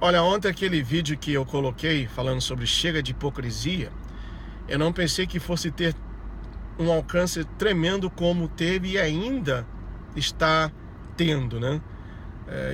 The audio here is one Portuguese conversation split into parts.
Olha, ontem aquele vídeo que eu coloquei falando sobre chega de hipocrisia, eu não pensei que fosse ter um alcance tremendo como teve e ainda está tendo, né?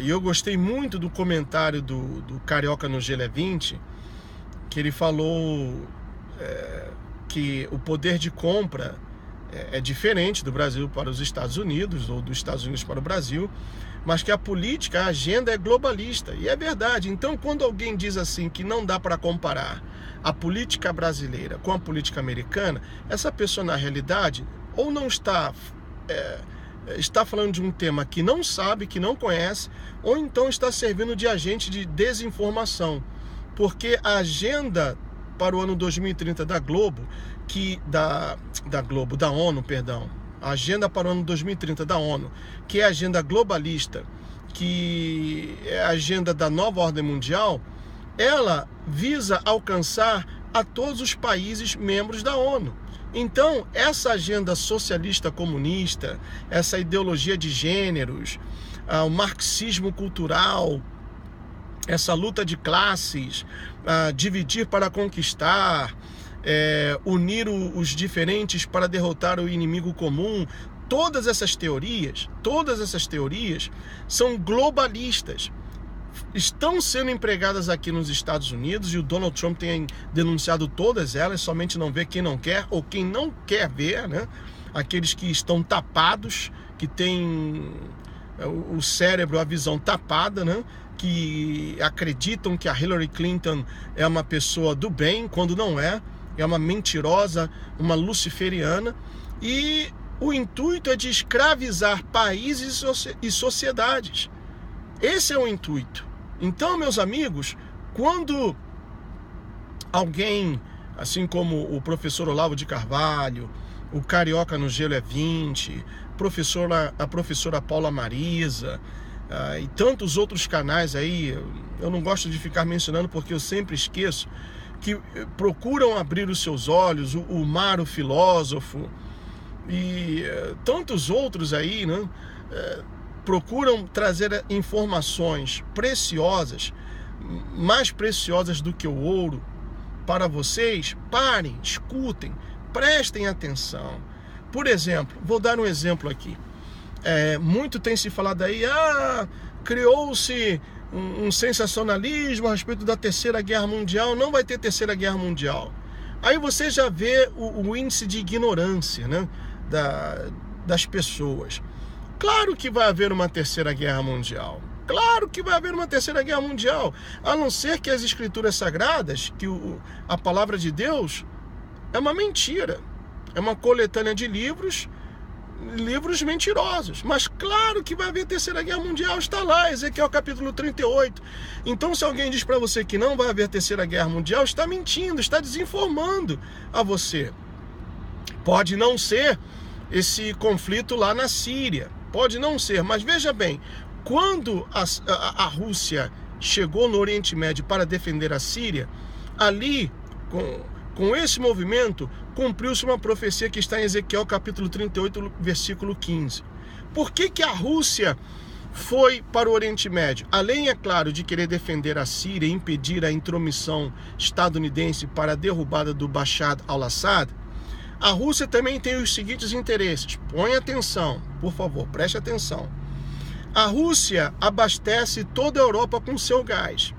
E eu gostei muito do comentário do Carioca no Gelo é 20, que ele falou que o poder de compra é diferente do Brasil para os Estados Unidos ou dos Estados Unidos para o Brasil, mas que a política, a agenda é globalista. E é verdade. Então, quando alguém diz assim que não dá para comparar a política brasileira com a política americana, essa pessoa na realidade ou não está falando de um tema que não sabe, que não conhece, ou então está servindo de agente de desinformação, porque a agenda para o ano 2030 da ONU, a agenda para o ano 2030 da ONU, que é a agenda globalista, que é a agenda da nova ordem mundial, ela visa alcançar a todos os países membros da ONU. Então, essa agenda socialista comunista, essa ideologia de gêneros, o marxismo cultural, essa luta de classes, dividir para conquistar, unir os diferentes para derrotar o inimigo comum, todas essas teorias são globalistas. Estão sendo empregadas aqui nos Estados Unidos e o Donald Trump tem denunciado todas elas, somente não vê quem não quer ou quem não quer ver, né? Aqueles que estão tapados, que têm o cérebro, a visão tapada, né? Que acreditam que a Hillary Clinton é uma pessoa do bem, quando não é uma mentirosa, uma luciferiana, e o intuito é de escravizar países e sociedades. Esse é o intuito. Então, meus amigos, quando alguém, assim como o professor Olavo de Carvalho, o Carioca no Gelo é 20, a professora Paula Marisa, e tantos outros canais aí, eu não gosto de ficar mencionando porque eu sempre esqueço, que procuram abrir os seus olhos, o Mar, o filósofo, e tantos outros aí, né? Procuram trazer informações preciosas, mais preciosas do que o ouro, para vocês. Parem, escutem, prestem atenção. Por exemplo, vou dar um exemplo aqui. Muito tem se falado aí, criou-se um sensacionalismo a respeito da Terceira Guerra Mundial, não vai ter Terceira Guerra Mundial. Aí você já vê o índice de ignorância, né, das pessoas. Claro que vai haver uma Terceira Guerra Mundial. Claro que vai haver uma Terceira Guerra Mundial. A não ser que as Escrituras Sagradas, que a Palavra de Deus, é uma mentira. É uma coletânea de livros mentirosos. Mas claro que vai haver Terceira Guerra Mundial, está lá, Ezequiel capítulo 38. Então, se alguém diz para você que não vai haver Terceira Guerra Mundial, está mentindo, está desinformando a você. Pode não ser esse conflito lá na Síria, pode não ser, mas veja bem, quando a Rússia chegou no Oriente Médio para defender a Síria, ali, com esse movimento, cumpriu-se uma profecia que está em Ezequiel capítulo 38, versículo 15. Por que a Rússia foi para o Oriente Médio? Além, é claro, de querer defender a Síria e impedir a intromissão estadunidense para a derrubada do Bashar al-Assad, a Rússia também tem os seguintes interesses. Põe atenção, por favor, preste atenção. A Rússia abastece toda a Europa com seu gás.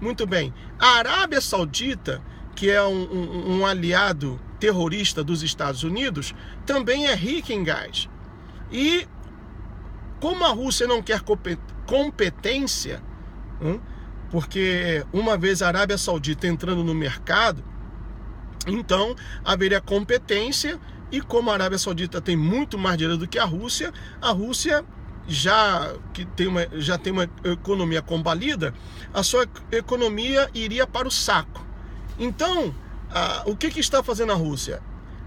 Muito bem. A Arábia Saudita, que é um aliado terrorista dos Estados Unidos, também é rica em gás. E como a Rússia não quer competência, porque uma vez a Arábia Saudita entrando no mercado, então haveria competência, e como a Arábia Saudita tem muito mais dinheiro do que a Rússia já tem uma economia combalida, a sua economia iria para o saco. Então, o que está fazendo a Rússia?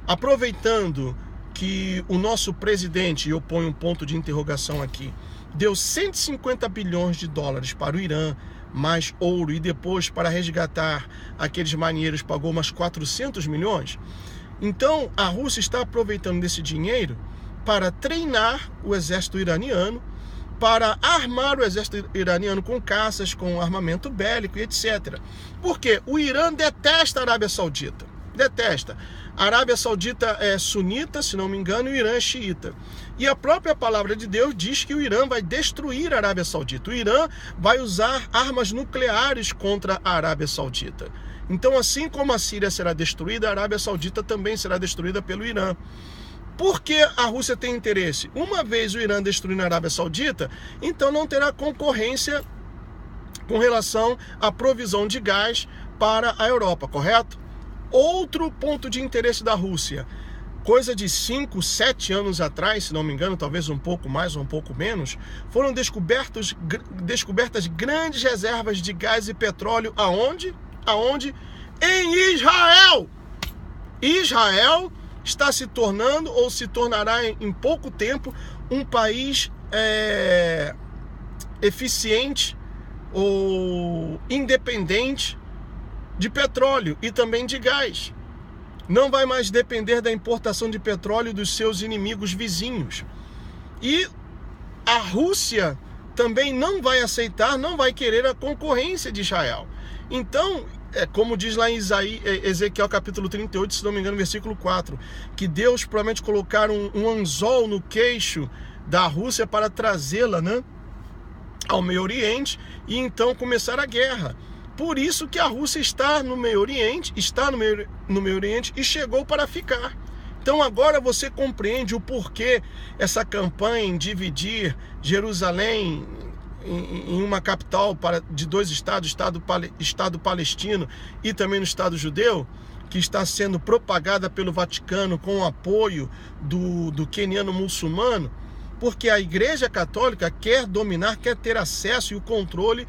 Aproveitando que o nosso presidente, eu ponho um ponto de interrogação aqui, deu 150 bilhões de dólares para o Irã, mais ouro, e depois para resgatar aqueles marinheiros pagou umas 400 milhões. Então a Rússia está aproveitando desse dinheiro para treinar o exército iraniano, para armar o exército iraniano com caças, com armamento bélico e etc. Porque o Irã detesta a Arábia Saudita. Detesta. A Arábia Saudita é sunita, se não me engano, e o Irã é xiita. E a própria palavra de Deus diz que o Irã vai destruir a Arábia Saudita. O Irã vai usar armas nucleares contra a Arábia Saudita. Então, assim como a Síria será destruída, a Arábia Saudita também será destruída pelo Irã. Por que a Rússia tem interesse? Uma vez o Irã destruindo a Arábia Saudita, então não terá concorrência com relação à provisão de gás para a Europa, correto? Outro ponto de interesse da Rússia, coisa de 5, 7 anos atrás, se não me engano, talvez um pouco mais ou um pouco menos, foram descobertas grandes reservas de gás e petróleo aonde? Em Israel! Israel está se tornando, ou se tornará em pouco tempo, um país eficiente ou independente de petróleo e também de gás. Não vai mais depender da importação de petróleo dos seus inimigos vizinhos. E a Rússia também não vai aceitar, não vai querer a concorrência de Israel. Então, como diz lá em Ezequiel capítulo 38, se não me engano, versículo 4, que Deus promete colocar um anzol no queixo da Rússia para trazê-la, né, ao Meio Oriente e então começar a guerra. Por isso que a Rússia está no Meio Oriente, e chegou para ficar. Então agora você compreende o porquê essa campanha em dividir Jerusalém em uma capital de 2 estados, Estado palestino e também no Estado judeu, que está sendo propagada pelo Vaticano com o apoio do queniano muçulmano, porque a Igreja Católica quer dominar, quer ter acesso e o controle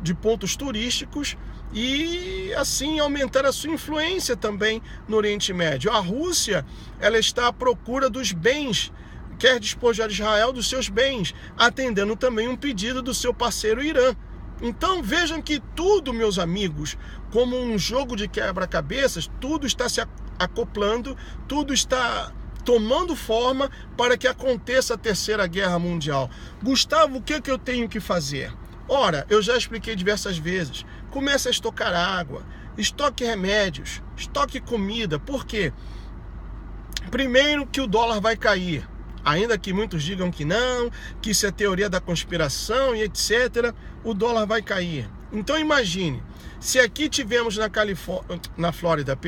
de pontos turísticos e assim aumentar a sua influência também no Oriente Médio. A Rússia, ela está à procura dos bens, quer despojar Israel dos seus bens, atendendo também um pedido do seu parceiro Irã. Então vejam que tudo, meus amigos, como um jogo de quebra-cabeças, tudo está se acoplando, tudo está tomando forma para que aconteça a Terceira Guerra Mundial. Gustavo, o que eu tenho que fazer? Ora, eu já expliquei diversas vezes. Comece a estocar água, estoque remédios, estoque comida. Por quê? Primeiro que o dólar vai cair. Ainda que muitos digam que não, que isso é teoria da conspiração e etc., o dólar vai cair. Então imagine, se aqui tivemos na Flórida,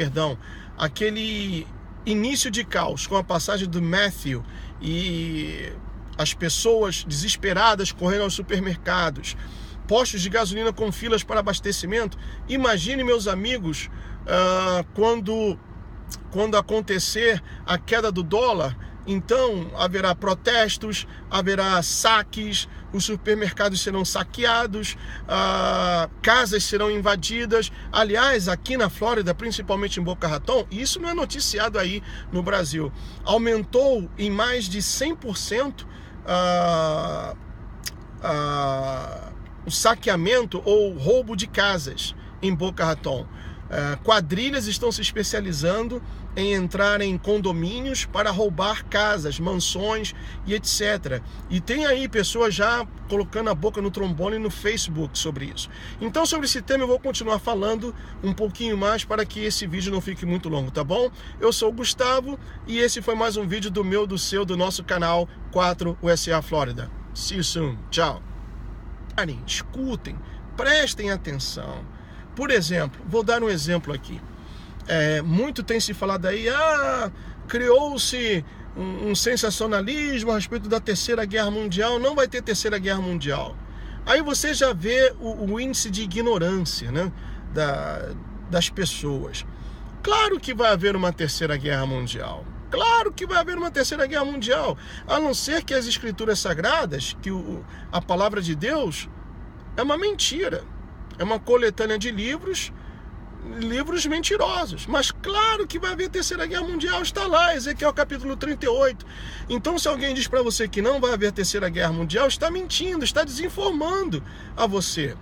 aquele início de caos com a passagem do Matthew e as pessoas desesperadas correndo aos supermercados, postos de gasolina com filas para abastecimento. Imagine, meus amigos, quando acontecer a queda do dólar, então haverá protestos, haverá saques, os supermercados serão saqueados, casas serão invadidas. Aliás, aqui na Flórida, principalmente em Boca Raton, e isso não é noticiado aí no Brasil, aumentou em mais de 100% o saqueamento ou roubo de casas em Boca Raton. Quadrilhas estão se especializando em entrar em condomínios para roubar casas, mansões e etc. E tem aí pessoas já colocando a boca no trombone no Facebook sobre isso. Então, sobre esse tema eu vou continuar falando um pouquinho mais para que esse vídeo não fique muito longo, tá bom? Eu sou o Gustavo e esse foi mais um vídeo do nosso canal 4USA Flórida. See you soon. Tchau. Escutem, prestem atenção. Por exemplo, vou dar um exemplo aqui. Muito tem se falado aí, criou-se um sensacionalismo a respeito da Terceira Guerra Mundial, não vai ter Terceira Guerra Mundial. Aí você já vê o índice de ignorância, né, das pessoas. Claro que vai haver uma Terceira Guerra Mundial. Claro que vai haver uma Terceira Guerra Mundial, a não ser que as Escrituras Sagradas, que a palavra de Deus é uma mentira. É uma coletânea de livros mentirosos. Mas claro que vai haver Terceira Guerra Mundial, está lá, Ezequiel capítulo 38. Então, se alguém diz para você que não vai haver Terceira Guerra Mundial, está mentindo, está desinformando a você.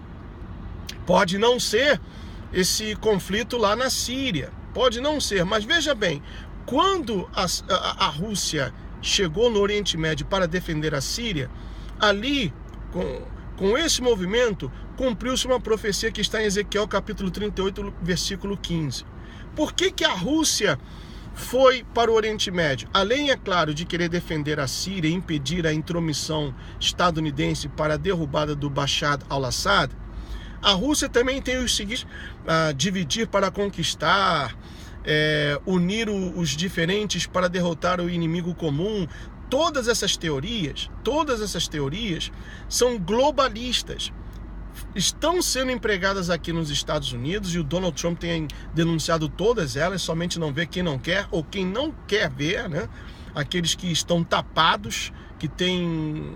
Pode não ser esse conflito lá na Síria, pode não ser, mas veja bem, quando a Rússia chegou no Oriente Médio para defender a Síria, ali, com esse movimento, cumpriu-se uma profecia que está em Ezequiel capítulo 38, versículo 15. Por que a Rússia foi para o Oriente Médio? Além, é claro, de querer defender a Síria e impedir a intromissão estadunidense para a derrubada do Bashar al-Assad, a Rússia também tem os seguintes: dividir para conquistar, unir os diferentes para derrotar o inimigo comum. Todas essas teorias são globalistas. Estão sendo empregadas aqui nos Estados Unidos e o Donald Trump tem denunciado todas elas, somente não vê quem não quer ou quem não quer ver, né? Aqueles que estão tapados, que têm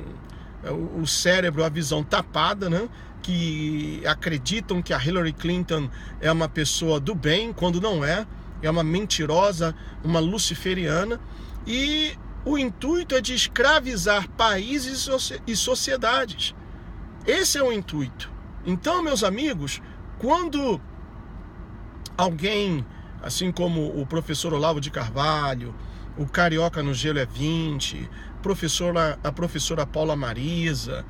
o cérebro, a visão tapada, né? Que acreditam que a Hillary Clinton é uma pessoa do bem, quando não é uma mentirosa, uma luciferiana, e o intuito é de escravizar países e sociedades. Esse é o intuito. Então, meus amigos, quando alguém, assim como o professor Olavo de Carvalho, o Carioca no Gelo é 20, a professora Paula Marisa,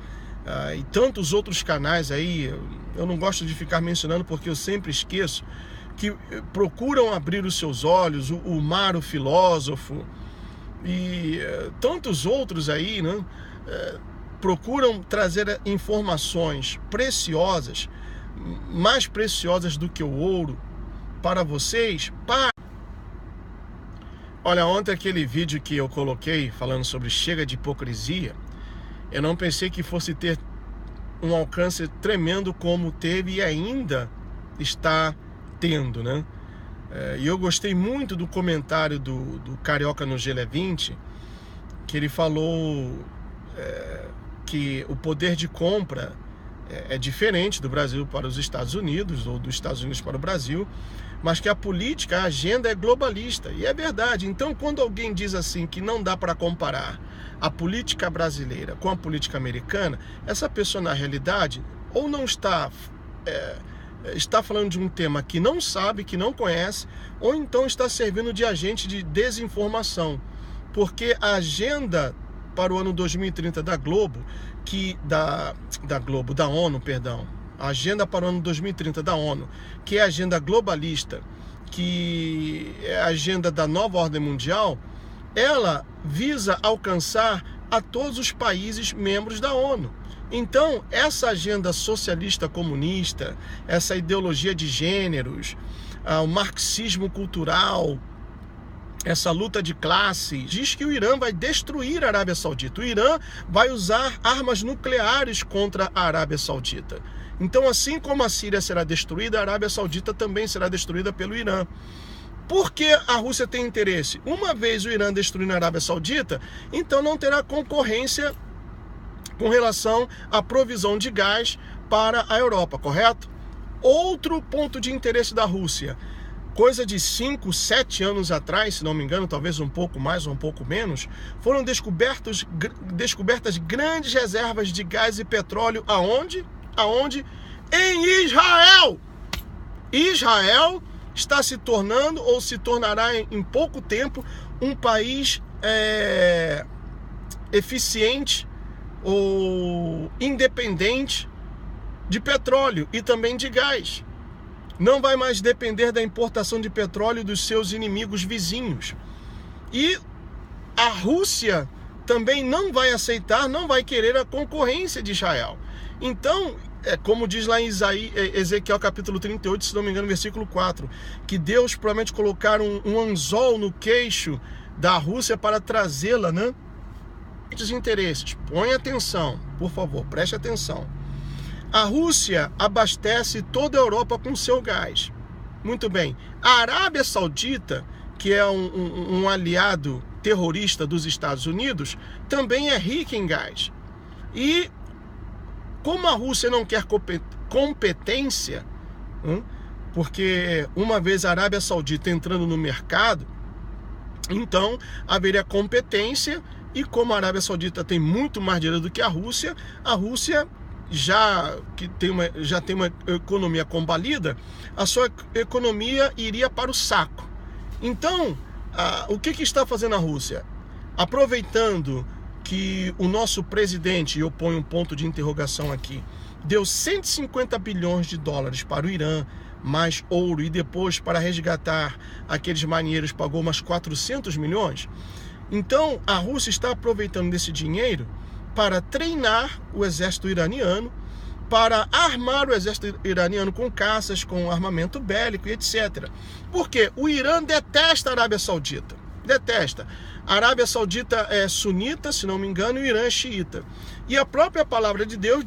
e tantos outros canais aí, eu não gosto de ficar mencionando porque eu sempre esqueço, que procuram abrir os seus olhos, o Maro Filósofo e tantos outros aí, né? Procuram trazer informações preciosas, mais preciosas do que o ouro, para vocês. Olha, ontem aquele vídeo que eu coloquei falando sobre chega de hipocrisia, eu não pensei que fosse ter um alcance tremendo como teve e ainda está tendo, né? E eu gostei muito do comentário do Carioca no Gelo é 20, que ele falou que o poder de compra é diferente do Brasil para os Estados Unidos, ou dos Estados Unidos para o Brasil, mas que a política, a agenda é globalista. E é verdade. Então, quando alguém diz assim que não dá para comparar a política brasileira com a política americana, essa pessoa, na realidade, ou não está falando de um tema que não sabe, que não conhece, ou então está servindo de agente de desinformação. Porque a agenda para o ano 2030 da ONU, a agenda para o ano 2030 da ONU, que é a agenda globalista, que é a agenda da nova ordem mundial, ela visa alcançar a todos os países membros da ONU. Então, essa agenda socialista comunista, essa ideologia de gêneros, o marxismo cultural, essa luta de classes, diz que o Irã vai destruir a Arábia Saudita. O Irã vai usar armas nucleares contra a Arábia Saudita. Então, assim como a Síria será destruída, a Arábia Saudita também será destruída pelo Irã. Por que a Rússia tem interesse? Uma vez o Irã destruindo a Arábia Saudita, então não terá concorrência com relação à provisão de gás para a Europa, correto? Outro ponto de interesse da Rússia: coisa de 5, 7 anos atrás, se não me engano, talvez um pouco mais ou um pouco menos, foram descobertas grandes reservas de gás e petróleo. Aonde? Em Israel! Israel está se tornando, ou se tornará em pouco tempo, um país eficiente ou independente de petróleo e também de gás. Não vai mais depender da importação de petróleo dos seus inimigos vizinhos. E a Rússia também não vai aceitar, não vai querer a concorrência de Israel. Então, como diz lá em Ezequiel capítulo 38, se não me engano, versículo 4, que Deus promete colocar um anzol no queixo da Rússia para trazê-la, né? Os interesses. Põe atenção, por favor, preste atenção. A Rússia abastece toda a Europa com seu gás. Muito bem. A Arábia Saudita, que é um aliado terrorista dos Estados Unidos, também é rica em gás. E como a Rússia não quer competência, porque uma vez a Arábia Saudita entrando no mercado, então haveria competência, e como a Arábia Saudita tem muito mais dinheiro do que a Rússia já tem uma economia combalida, a sua economia iria para o saco. Então, o que está fazendo a Rússia? aproveitando que o nosso presidente, e eu ponho um ponto de interrogação aqui, deu 150 bilhões de dólares para o Irã, mais ouro, e depois para resgatar aqueles marinheiros pagou umas 400 milhões. Então a Rússia está aproveitando desse dinheiro para treinar o exército iraniano, para armar o exército iraniano com caças, com armamento bélico e etc. Porque o Irã detesta a Arábia Saudita. Detesta. A Arábia Saudita é sunita, se não me engano, e o Irã é xiita. E a própria palavra de Deus